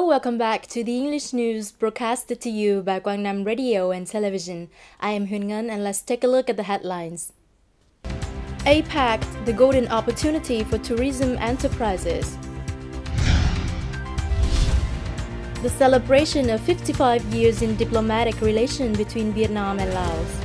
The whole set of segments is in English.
welcome back to the English news broadcasted to you by Quang Radio and Television. I am Huynh Ngân and let's take a look at the headlines. APEC, the golden opportunity for tourism enterprises. The celebration of 55 years in diplomatic relations between Vietnam and Laos.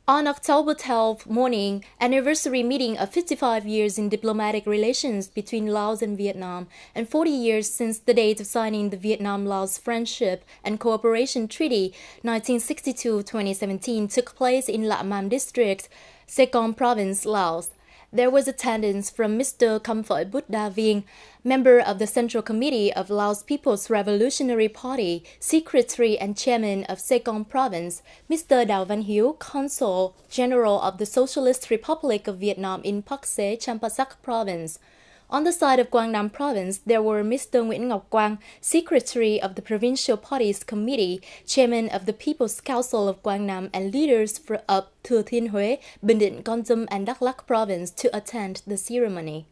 On October 12th morning, anniversary meeting of 55 years in diplomatic relations between Laos and Vietnam, and 40 years since the date of signing the Vietnam-Laos Friendship and Cooperation Treaty 1962-2017 took place in La Mam District, Saigon Province, Laos. There was attendance from Mr. Comfort Buddha Viên, member of the Central Committee of Laos People's Revolutionary Party, Secretary and Chairman of Saigon Province, Mr. Đào Văn Hiếu, Consul General of the Socialist Republic of Vietnam in Pak Se, Champasak Province. On the side of Quang Nam Province, there were Mr. Nguyễn Ngọc Quang, Secretary of the Provincial Parties Committee, Chairman of the People's Council of Quang Nam, and leaders of Thừa Thiên Huế, Bình Định, Kon Tum, and Đắk Lắk Province to attend the ceremony.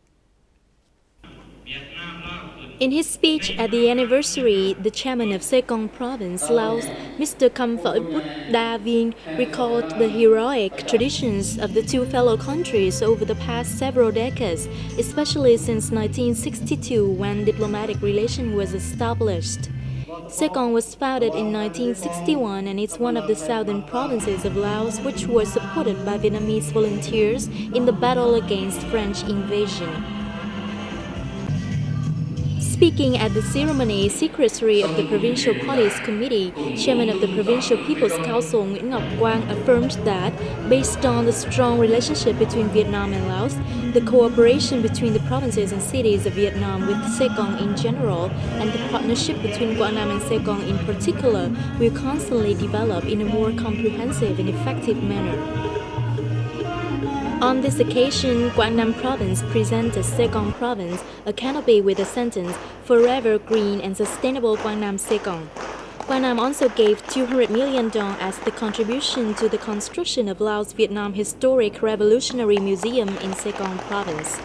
In his speech at the anniversary, the chairman of Saigon Province, Laos, Mr. Comfort Buddha Viên, recalled the heroic traditions of the two fellow countries over the past several decades, especially since 1962 when diplomatic relation was established. Saigon was founded in 1961 and it's one of the southern provinces of Laos which was supported by Vietnamese volunteers in the battle against French invasion. Speaking at the ceremony, Secretary of the Provincial Parties Committee, Chairman of the Provincial People's Council Nguyễn Ngọc Quang affirmed that, based on the strong relationship between Vietnam and Laos, the cooperation between the provinces and cities of Vietnam with Saigon in general, and the partnership between Quang Nam and Saigon in particular, will constantly develop in a more comprehensive and effective manner. On this occasion, Quang Nam Province presented Saigon Province a canopy with the sentence, "Forever Green and Sustainable Quang Nam Saigon." Quang Nam also gave 200 million dong as the contribution to the construction of Laos-Vietnam Historic Revolutionary Museum in Saigon Province.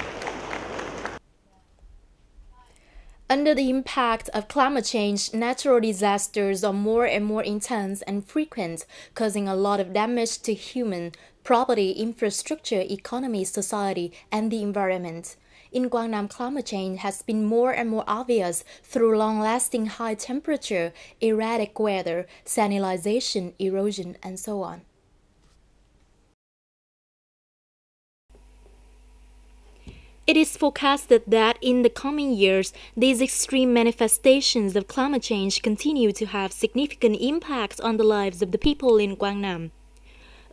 Under the impact of climate change, natural disasters are more and more intense and frequent, causing a lot of damage to human, property, infrastructure, economy, society, and the environment. In Quang Nam, climate change has been more and more obvious through long-lasting high temperature, erratic weather, salinization, erosion, and so on. It is forecasted that in the coming years, these extreme manifestations of climate change continue to have significant impacts on the lives of the people in Quang Nam.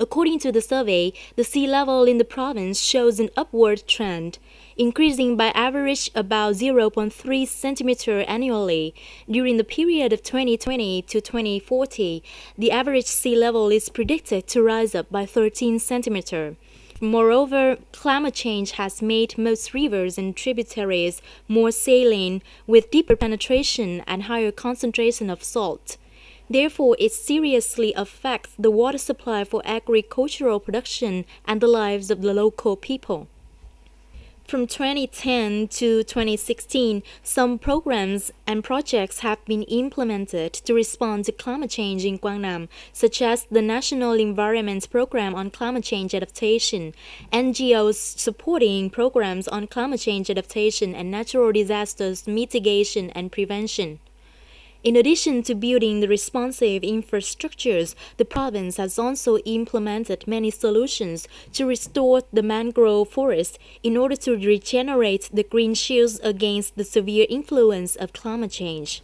According to the survey, the sea level in the province shows an upward trend, increasing by average about 0.3 centimeter annually. During the period of 2020 to 2040, the average sea level is predicted to rise up by 13 centimeter. Moreover, climate change has made most rivers and tributaries more saline, with deeper penetration and higher concentration of salt. Therefore, it seriously affects the water supply for agricultural production and the lives of the local people. From 2010 to 2016, some programs and projects have been implemented to respond to climate change in Quang Nam, such as the National Environment Program on Climate Change Adaptation, NGOs supporting programs on climate change adaptation and natural disasters mitigation and prevention. In addition to building the responsive infrastructures, the province has also implemented many solutions to restore the mangrove forest in order to regenerate the green shields against the severe influence of climate change.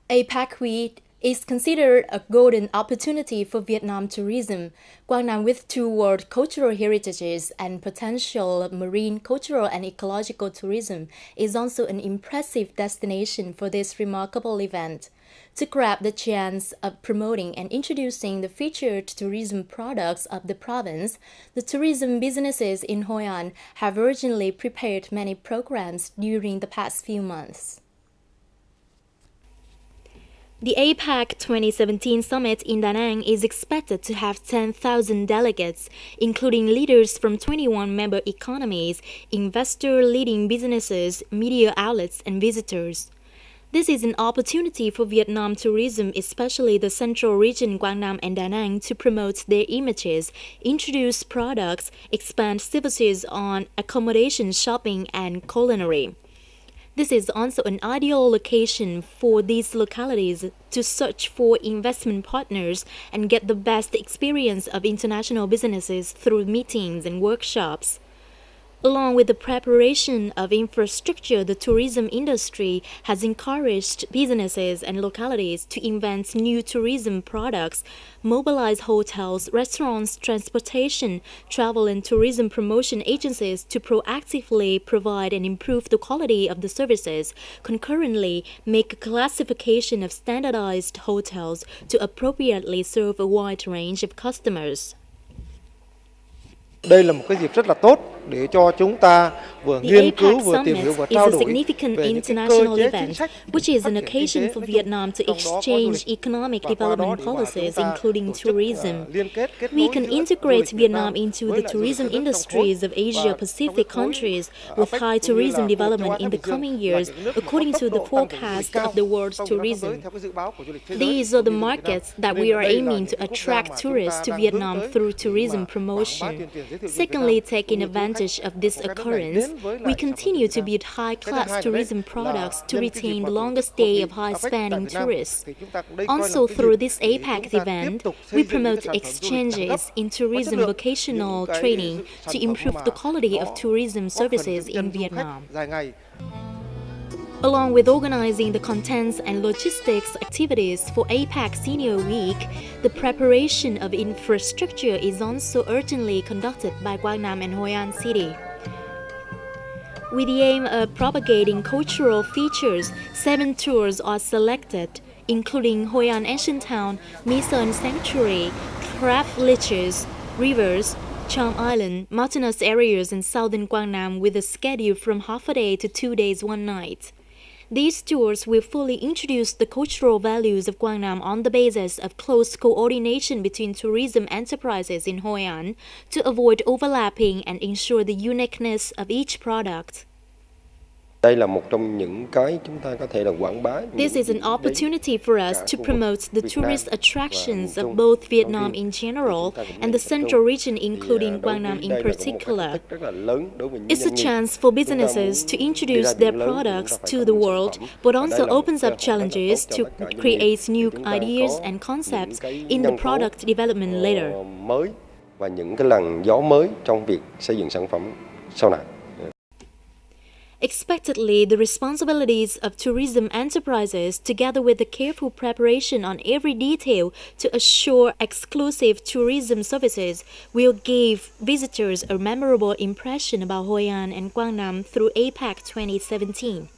APEC Week is considered a golden opportunity for Vietnam tourism. Quang Nam, with two world cultural heritages and potential marine, cultural, and ecological tourism, is also an impressive destination for this remarkable event. To grab the chance of promoting and introducing the featured tourism products of the province, the tourism businesses in Hoi An have urgently prepared many programs during the past few months. The APEC 2017 summit in Da Nang is expected to have 10,000 delegates, including leaders from 21 member economies, investor-leading businesses, media outlets, and visitors. This is an opportunity for Vietnam tourism, especially the central region Quang Nam and Da Nang, to promote their images, introduce products, expand services on accommodation, shopping, and culinary. This is also an ideal location for these localities to search for investment partners and get the best experience of international businesses through meetings and workshops. Along with the preparation of infrastructure, the tourism industry has encouraged businesses and localities to invent new tourism products, mobilize hotels, restaurants, transportation, travel and tourism promotion agencies to proactively provide and improve the quality of the services, concurrently make a classification of standardized hotels to appropriately serve a wide range of customers. Đây là một cái dịp rất là tốt để cho chúng ta vừa nghiên cứu vừa tìm hiểu và trao đổi về những cái cơ chế chính sách which is an occasion for Vietnam to exchange economic development policies, including tourism. We can integrate Vietnam into the tourism industries of Asia-Pacific countries with high tourism development in the coming years, according to the forecast of the world's tourism. These are the markets that we are aiming to attract tourists to Vietnam through tourism promotion. Secondly, taking advantage of this occurrence, we continue to build high-class tourism products to retain the longer stay of high-spending tourists. Also, through this APEC event, we promote exchanges in tourism vocational training to improve the quality of tourism services in Vietnam. Along with organizing the contents and logistics activities for APEC Senior Week, the preparation of infrastructure is also urgently conducted by Quang Nam and Hoi An City. With the aim of propagating cultural features, 7 tours are selected, including Hoi An Ancient Town, My Sơn Sanctuary, Crab Leches, rivers, Charm Island, mountainous areas in southern Quang Nam with a schedule from half a day to 2 days, 1 night. These tours will fully introduce the cultural values of Quang Nam on the basis of close coordination between tourism enterprises in Hoi An to avoid overlapping and ensure the uniqueness of each product. Đây là một trong những cái chúng ta có thể là quảng bá. This is an opportunity for us to promote the tourist attractions of both Vietnam in general and the central region, including Quang Nam in particular. It's a chance for businesses to introduce their products to the world, but also opens up challenges to create new ideas and concepts in the product development later. Và những cái làn gió mới trong việc xây dựng sản phẩm sau này. Expectedly, the responsibilities of tourism enterprises, together with the careful preparation on every detail to assure exclusive tourism services, will give visitors a memorable impression about Hoi An and Quang Nam through APEC 2017.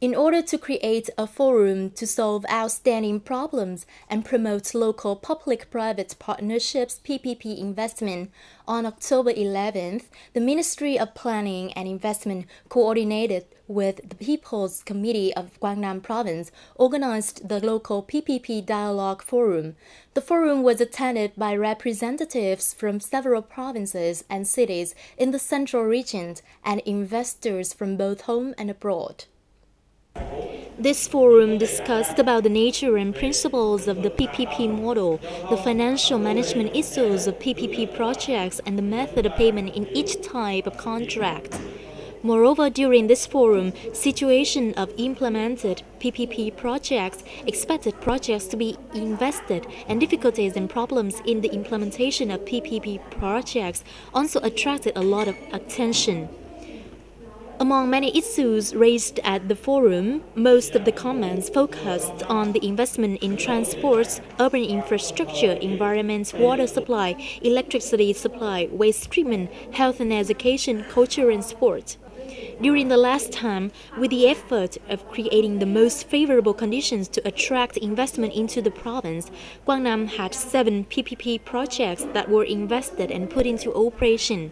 In order to create a forum to solve outstanding problems and promote local public-private partnerships PPP investment, on October 11th, the Ministry of Planning and Investment, coordinated with the People's Committee of Quang Nam Province, organized the local PPP Dialogue Forum. The forum was attended by representatives from several provinces and cities in the central region and investors from both home and abroad. This forum discussed about the nature and principles of the PPP model, the financial management issues of PPP projects, and the method of payment in each type of contract. Moreover, during this forum, situation of implemented PPP projects, expected projects to be invested, and difficulties and problems in the implementation of PPP projects also attracted a lot of attention. Among many issues raised at the forum, most of the comments focused on the investment in transports, urban infrastructure, environment, water supply, electricity supply, waste treatment, health and education, culture and sport. During the last time, with the effort of creating the most favorable conditions to attract investment into the province, Quang Nam had 7 PPP projects that were invested and put into operation.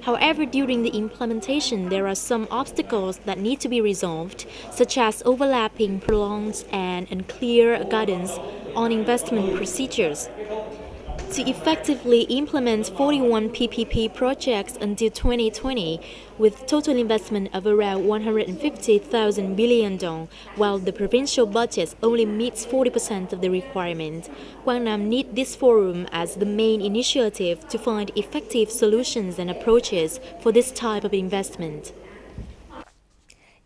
However, during the implementation, there are some obstacles that need to be resolved, such as overlapping, prolonged, and unclear guidance on investment procedures. To effectively implement 41 PPP projects until 2020, with total investment of around 150,000 billion dong, while the provincial budget only meets 40% of the requirement, Quang Nam needs this forum as the main initiative to find effective solutions and approaches for this type of investment.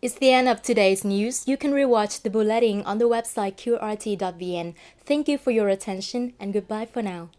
It's the end of today's news. You can rewatch the bulletin on the website qrt.vn. Thank you for your attention and goodbye for now.